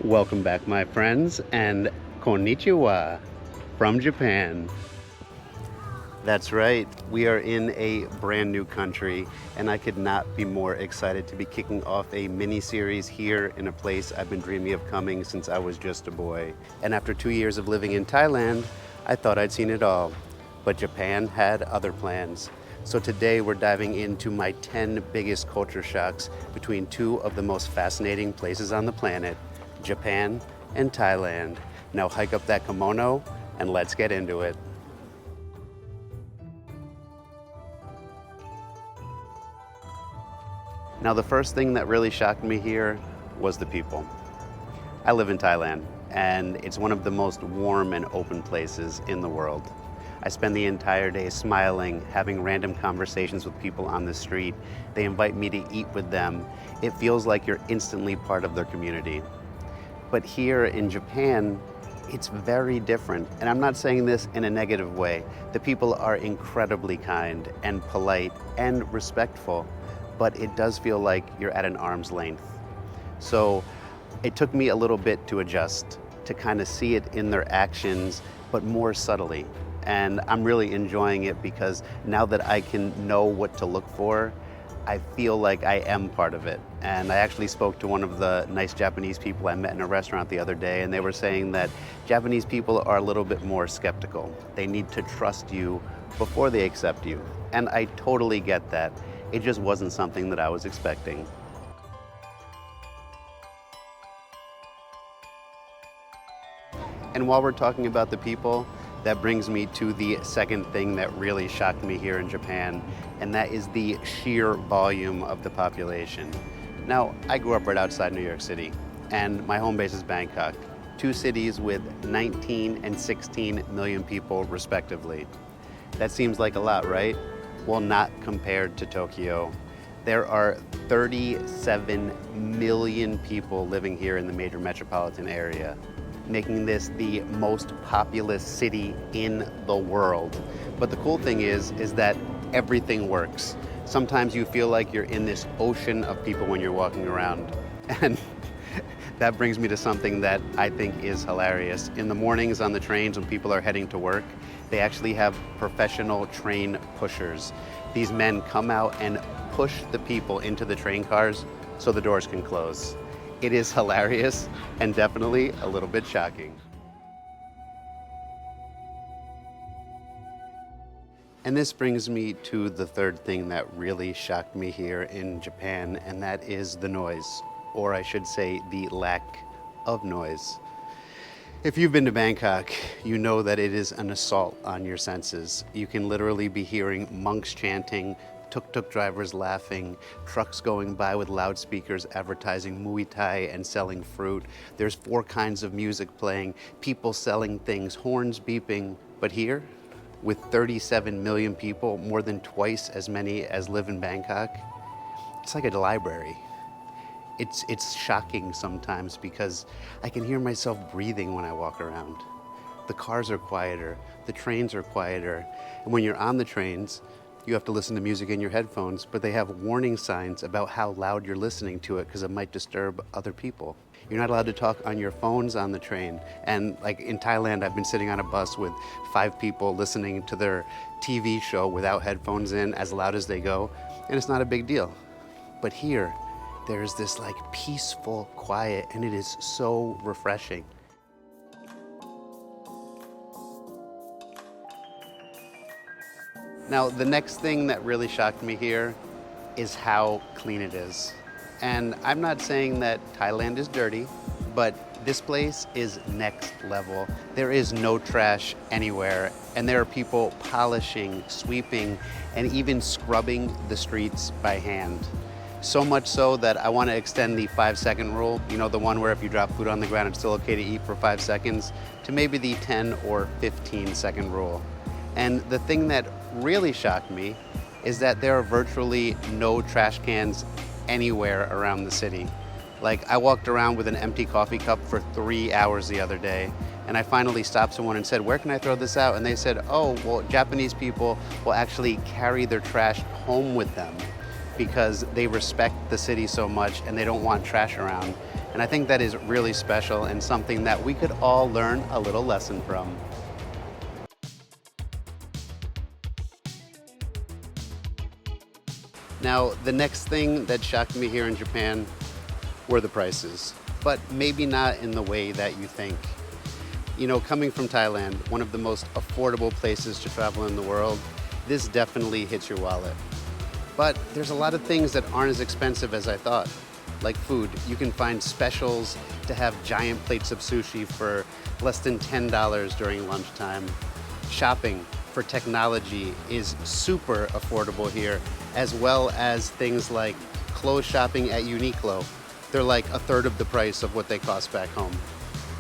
Welcome back, my friends, and konnichiwa from Japan. That's right, we are in a brand new country, and I could not be more excited to be kicking off a mini-series here in a place I've been dreaming of coming since I was just a boy. And after 2 years of living in Thailand, I thought I'd seen it all. But Japan had other plans. So today we're diving into my 10 biggest culture shocks between two of the most fascinating places on the planet, Japan and Thailand. Now hike up that kimono and let's get into it. Now the first thing that really shocked me here was the people. I live in Thailand and it's one of the most warm and open places in the world. I spend the entire day smiling, having random conversations with people on the street. They invite me to eat with them. It feels like you're instantly part of their community. But here in Japan, it's very different. And I'm not saying this in a negative way. The people are incredibly kind and polite and respectful, but it does feel like you're at an arm's length. So it took me a little bit to adjust, to kind of see it in their actions, but more subtly. And I'm really enjoying it because now that I can know what to look for, I feel like I am part of it. And I actually spoke to one of the nice Japanese people I met in a restaurant the other day, and they were saying that Japanese people are a little bit more skeptical. They need to trust you before they accept you. And I totally get that. It just wasn't something that I was expecting. And while we're talking about the people, that brings me to the second thing that really shocked me here in Japan, and that is the sheer volume of the population. Now, I grew up right outside New York City, and my home base is Bangkok, two cities with 19 and 16 million people respectively. That seems like a lot, right? Well, not compared to Tokyo. There are 37 million people living here in the major metropolitan area, making this the most populous city in the world. But the cool thing is that everything works. Sometimes you feel like you're in this ocean of people when you're walking around. And that brings me to something that I think is hilarious. In the mornings on the trains when people are heading to work, they actually have professional train pushers. These men come out and push the people into the train cars so the doors can close. It is hilarious and definitely a little bit shocking. And this brings me to the third thing that really shocked me here in Japan, and that is the noise, or I should say the lack of noise. If you've been to Bangkok, you know that it is an assault on your senses. You can literally be hearing monks chanting, tuk-tuk drivers laughing, trucks going by with loudspeakers advertising Muay Thai and selling fruit. There's 4 kinds of music playing, people selling things, horns beeping. But here, with 37 million people, more than twice as many as live in Bangkok, it's like a library. It's shocking sometimes because I can hear myself breathing when I walk around. The cars are quieter, the trains are quieter, and when you're on the trains, you have to listen to music in your headphones, but they have warning signs about how loud you're listening to it because it might disturb other people. You're not allowed to talk on your phones on the train. And like in Thailand, I've been sitting on a bus with 5 people listening to their TV show without headphones in, as loud as they go, and it's not a big deal. But here, there's this like peaceful quiet, and it is so refreshing. Now, the next thing that really shocked me here is how clean it is. And I'm not saying that Thailand is dirty, but this place is next level. There is no trash anywhere, and there are people polishing, sweeping, and even scrubbing the streets by hand. So much so that I want to extend the 5-second rule, you know, the one where if you drop food on the ground, it's still okay to eat for 5 seconds, to maybe the 10 or 15-second rule. And the thing that really shocked me is that there are virtually no trash cans anywhere around the city. Like, I walked around with an empty coffee cup for 3 hours the other day, and I finally stopped someone and said, "Where can I throw this out?" And they said, "Oh, well, Japanese people will actually carry their trash home with them because they respect the city so much and they don't want trash around." And I think that is really special and something that we could all learn a little lesson from. Now, the next thing that shocked me here in Japan were the prices, but maybe not in the way that you think. You know, coming from Thailand, one of the most affordable places to travel in the world, this definitely hits your wallet. But there's a lot of things that aren't as expensive as I thought. Like food, you can find specials to have giant plates of sushi for less than $10 during lunchtime. Shopping for technology is super affordable here, as well as things like clothes shopping at Uniqlo. They're like a third of the price of what they cost back home.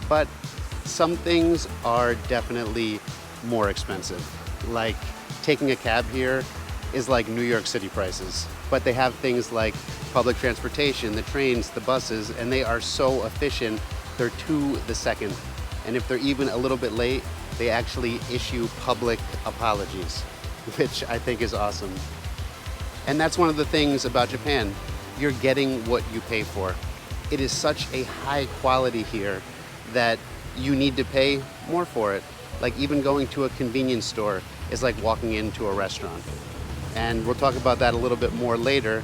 But some things are definitely more expensive. Like taking a cab here is like New York City prices. But they have things like public transportation, the trains, the buses, and they are so efficient, they're to the second. And if they're even a little bit late, they actually issue public apologies, which I think is awesome. And that's one of the things about Japan. You're getting what you pay for. It is such a high quality here that you need to pay more for it. Like even going to a convenience store is like walking into a restaurant. And we'll talk about that a little bit more later.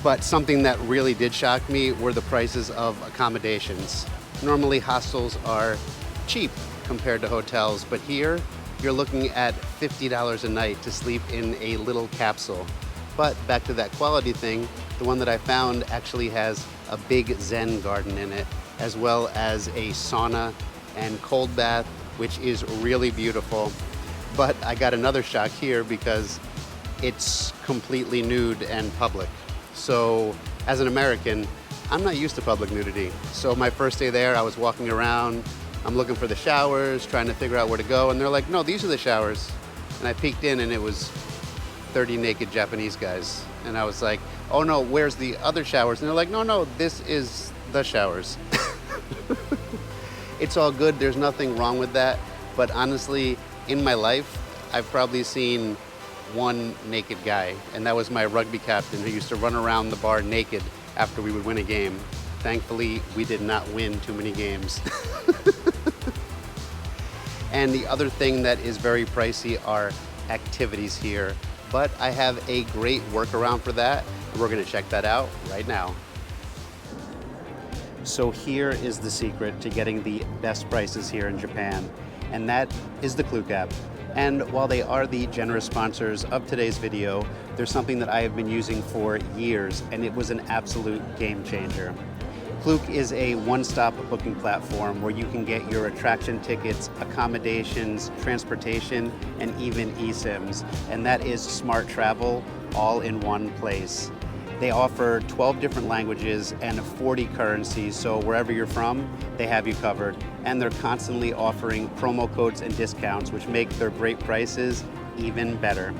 But something that really did shock me were the prices of accommodations. Normally hostels are cheap compared to hotels, but here you're looking at $50 a night to sleep in a little capsule. But back to that quality thing, the one that I found actually has a big Zen garden in it, as well as a sauna and cold bath, which is really beautiful. But I got another shock here because it's completely nude and public. So as an American, I'm not used to public nudity. So my first day there, I was walking around, I'm looking for the showers, trying to figure out where to go, and they're like, no, these are the showers. And I peeked in and it was 30 naked Japanese guys. And I was like, oh no, where's the other showers? And they're like, no, this is the showers. It's all good, there's nothing wrong with that. But honestly, in my life, I've probably seen one naked guy, and that was my rugby captain who used to run around the bar naked after we would win a game. Thankfully, we did not win too many games. And the other thing that is very pricey are activities here. But I have a great workaround for that, and we're gonna check that out right now. So here is the secret to getting the best prices here in Japan, and that is the Klook app. And while they are the generous sponsors of today's video, there's something that I have been using for years, and it was an absolute game changer. Klook is a one-stop booking platform where you can get your attraction tickets, accommodations, transportation, and even eSIMs. And that is smart travel all in one place. They offer 12 different languages and 40 currencies, so wherever you're from, they have you covered. And they're constantly offering promo codes and discounts, which make their great prices even better.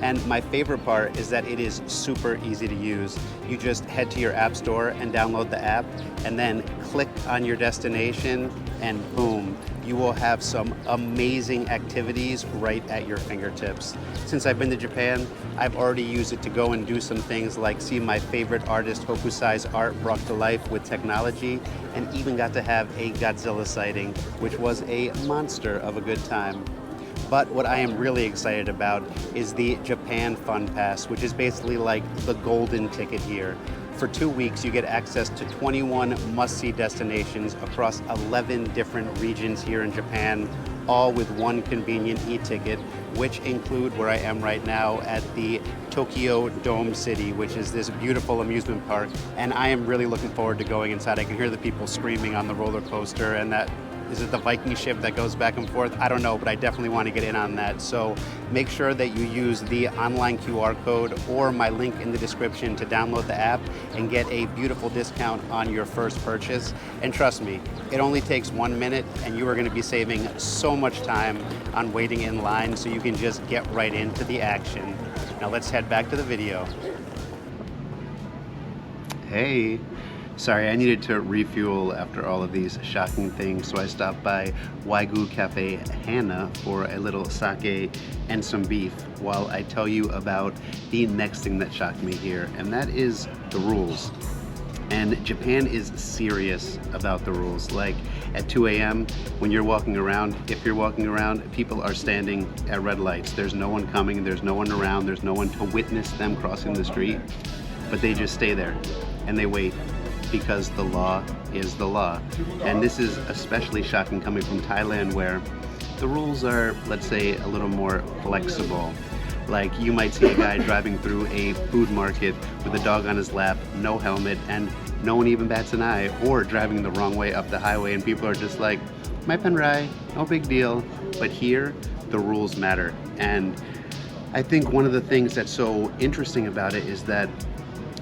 And my favorite part is that it is super easy to use. You just head to your app store and download the app, and then click on your destination, and boom, you will have some amazing activities right at your fingertips. Since I've been to Japan, I've already used it to go and do some things like see my favorite artist Hokusai's art brought to life with technology, and even got to have a Godzilla sighting, which was a monster of a good time. But what I am really excited about is the Japan Fun Pass, which is basically like the golden ticket here. For 2 weeks, you get access to 21 must-see destinations across 11 different regions here in Japan, all with one convenient e-ticket, which include where I am right now at the Tokyo Dome City, which is this beautiful amusement park. And I am really looking forward to going inside. I can hear the people screaming on the roller coaster, and that is it the Viking ship that goes back and forth? I don't know, but I definitely want to get in on that. So make sure that you use the online QR code or my link in the description to download the app and get a beautiful discount on your first purchase. And trust me, it only takes 1 minute, and you are going to be saving so much time on waiting in line, so you can just get right into the action. Now let's head back to the video. Hey. Sorry, I needed to refuel after all of these shocking things, so I stopped by Wagyu Cafe Hana for a little sake and some beef while I tell you about the next thing that shocked me here, and that is the rules. And Japan is serious about the rules. Like at 2 a.m. when you're walking around, if you're walking around, people are standing at red lights. There's no one coming, there's no one around, there's no one to witness them crossing the street, but they just stay there and they wait because the law is the law. And this is especially shocking coming from Thailand, where the rules are, let's say, a little more flexible. Like you might see a guy driving through a food market with a dog on his lap, no helmet, and no one even bats an eye, or driving the wrong way up the highway and people are just like, "Mai pen rai, no big deal." But here, the rules matter. And I think one of the things that's so interesting about it is that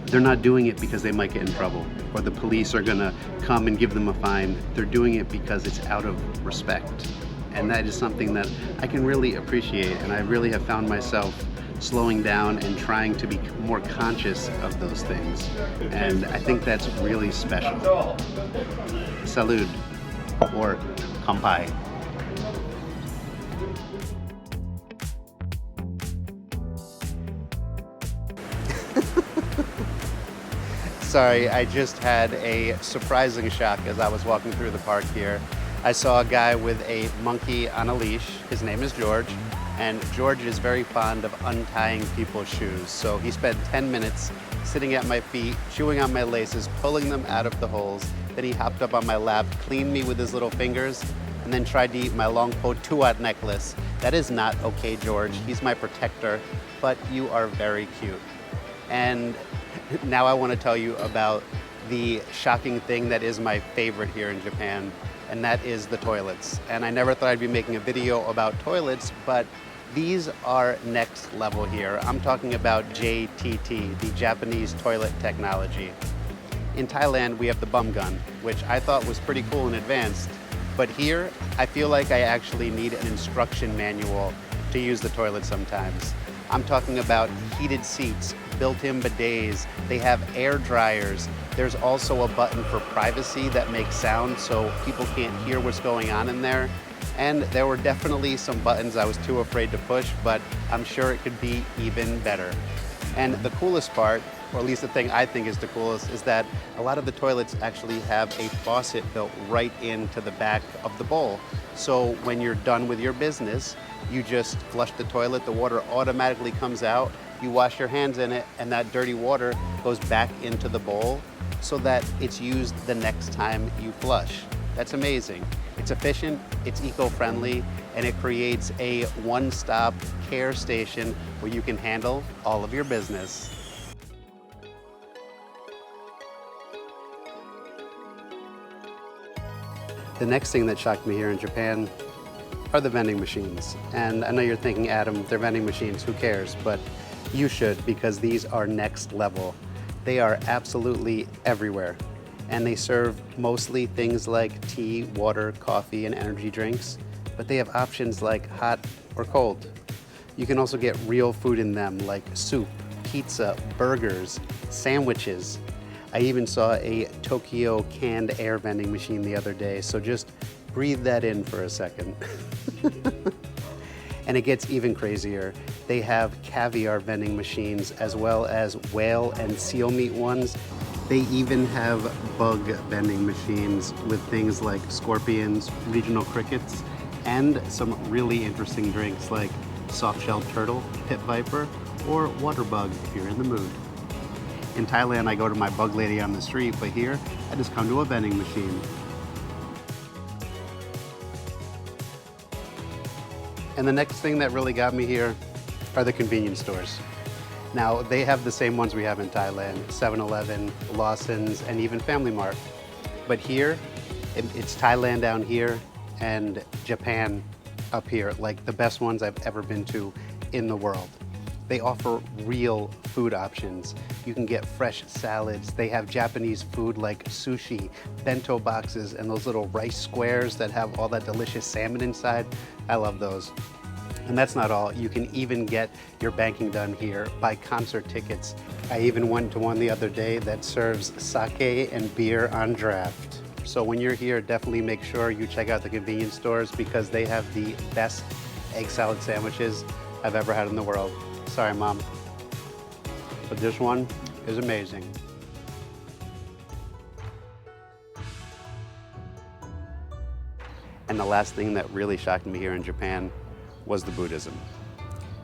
they're not doing it because they might get in trouble or the police are gonna come and give them a fine. They're doing it because it's out of respect. And that is something that I can really appreciate, and I really have found myself slowing down and trying to be more conscious of those things. And I think that's really special. Salud, or kampai. Sorry, I just had a surprising shock as I was walking through the park here. I saw a guy with a monkey on a leash. His name is George, and George is very fond of untying people's shoes. So he spent 10 minutes sitting at my feet, chewing on my laces, pulling them out of the holes. Then he hopped up on my lap, cleaned me with his little fingers, and then tried to eat my Longpo Tuat necklace. That is not okay, George. He's my protector, but you are very cute. And now I want to tell you about the shocking thing that is my favorite here in Japan, and that is the toilets. And I never thought I'd be making a video about toilets, but these are next level here. I'm talking about JTT, the Japanese toilet technology. In Thailand, we have the bum gun, which I thought was pretty cool and advanced. But here, I feel like I actually need an instruction manual to use the toilet sometimes. I'm talking about heated seats, built-in bidets, they have air dryers. There's also a button for privacy that makes sound so people can't hear what's going on in there. And there were definitely some buttons I was too afraid to push, but I'm sure it could be even better. And the coolest part, or at least the thing I think is the coolest, is that a lot of the toilets actually have a faucet built right into the back of the bowl. So when you're done with your business, you just flush the toilet, the water automatically comes out, you wash your hands in it, and that dirty water goes back into the bowl so that it's used the next time you flush. That's amazing. It's efficient, it's eco-friendly, and it creates a one-stop care station where you can handle all of your business. The next thing that shocked me here in Japan are the vending machines. And I know you're thinking, Adam, they're vending machines, who cares? But you should, because these are next level. They are absolutely everywhere. And they serve mostly things like tea, water, coffee, and energy drinks, but they have options like hot or cold. You can also get real food in them like soup, pizza, burgers, sandwiches. I even saw a Tokyo canned air vending machine the other day, so just breathe that in for a second. And it gets even crazier. They have caviar vending machines as well as whale and seal meat ones. They even have bug vending machines with things like scorpions, regional crickets, and some really interesting drinks like soft-shelled turtle, pit viper, or water bug if you're in the mood. In Thailand, I go to my bug lady on the street, but here, I just come to a vending machine. And the next thing that really got me here are the convenience stores. Now, they have the same ones we have in Thailand, 7-Eleven, Lawson's, and even Family Mart. But here, it's Thailand down here and Japan up here, like the best ones I've ever been to in the world. They offer real food options. You can get fresh salads. They have Japanese food like sushi, bento boxes, and those little rice squares that have all that delicious salmon inside. I love those. And that's not all. You can even get your banking done here, buy concert tickets. I even went to one the other day that serves sake and beer on draft. So when you're here, definitely make sure you check out the convenience stores because they have the best egg salad sandwiches I've ever had in the world. Sorry, Mom. But this one is amazing. And the last thing that really shocked me here in Japan was the Buddhism.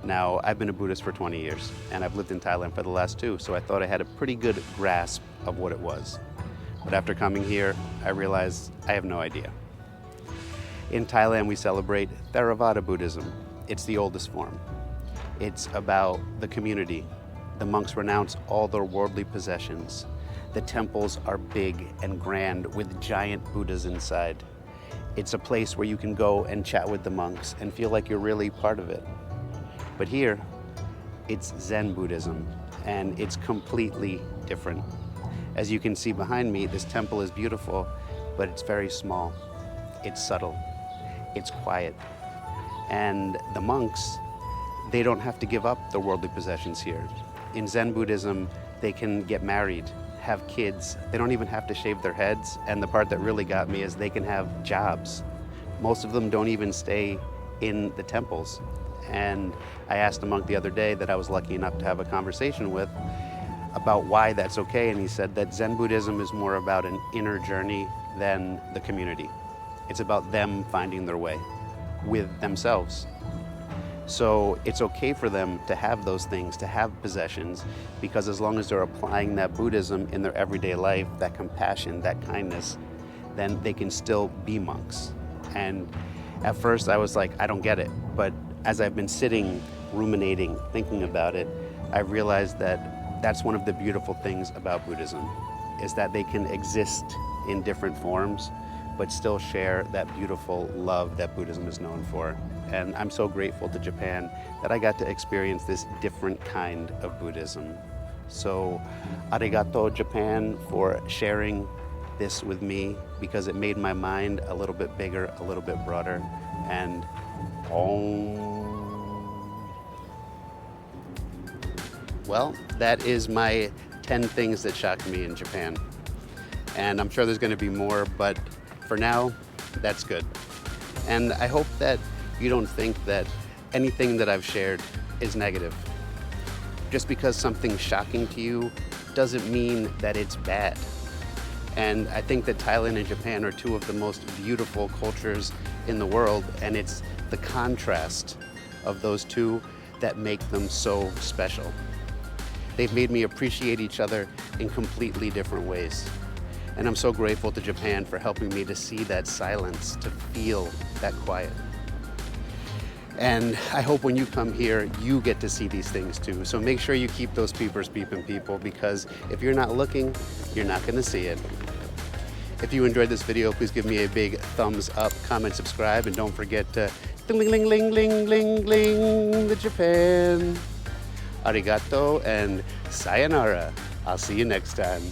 Now, I've been a Buddhist for 20 years, and I've lived in Thailand for the last 2, so I thought I had a pretty good grasp of what it was. But after coming here, I realized I have no idea. In Thailand, we celebrate Theravada Buddhism. It's the oldest form. It's about the community. The monks renounce all their worldly possessions. The temples are big and grand with giant Buddhas inside. It's a place where you can go and chat with the monks and feel like you're really part of it. But here, it's Zen Buddhism, and it's completely different. As you can see behind me, this temple is beautiful, but it's very small. It's subtle. It's quiet. And the monks, they don't have to give up their worldly possessions here. In Zen Buddhism, they can get married, have kids. They don't even have to shave their heads. And the part that really got me is they can have jobs. Most of them don't even stay in the temples. And I asked a monk the other day that I was lucky enough to have a conversation with about why that's okay. And he said that Zen Buddhism is more about an inner journey than the community. It's about them finding their way with themselves. So it's okay for them to have those things, to have possessions, because as long as they're applying that Buddhism in their everyday life, that compassion, that kindness, then they can still be monks. And at first I was like, I don't get it. But as I've been sitting, ruminating, thinking about it, I realized that that's one of the beautiful things about Buddhism, is that they can exist in different forms, but still share that beautiful love that Buddhism is known for. And I'm so grateful to Japan that I got to experience this different kind of Buddhism. So, arigato Japan for sharing this with me, because it made my mind a little bit bigger, a little bit broader. And well, that is my 10 things that shocked me in Japan. And I'm sure there's going to be more, but for now, that's good. And I hope that you don't think that anything that I've shared is negative. Just because something's shocking to you doesn't mean that it's bad. And I think that Thailand and Japan are two of the most beautiful cultures in the world, and it's the contrast of those two that make them so special. They've made me appreciate each other in completely different ways. And I'm so grateful to Japan for helping me to see that silence, to feel that quiet. And I hope when you come here, you get to see these things too. So make sure you keep those peepers peeping, people, because if you're not looking, you're not gonna see it. If you enjoyed this video, please give me a big thumbs up, comment, subscribe, and don't forget to ding ling ling ling ling ling the Japan. Arigato and sayonara. I'll see you next time.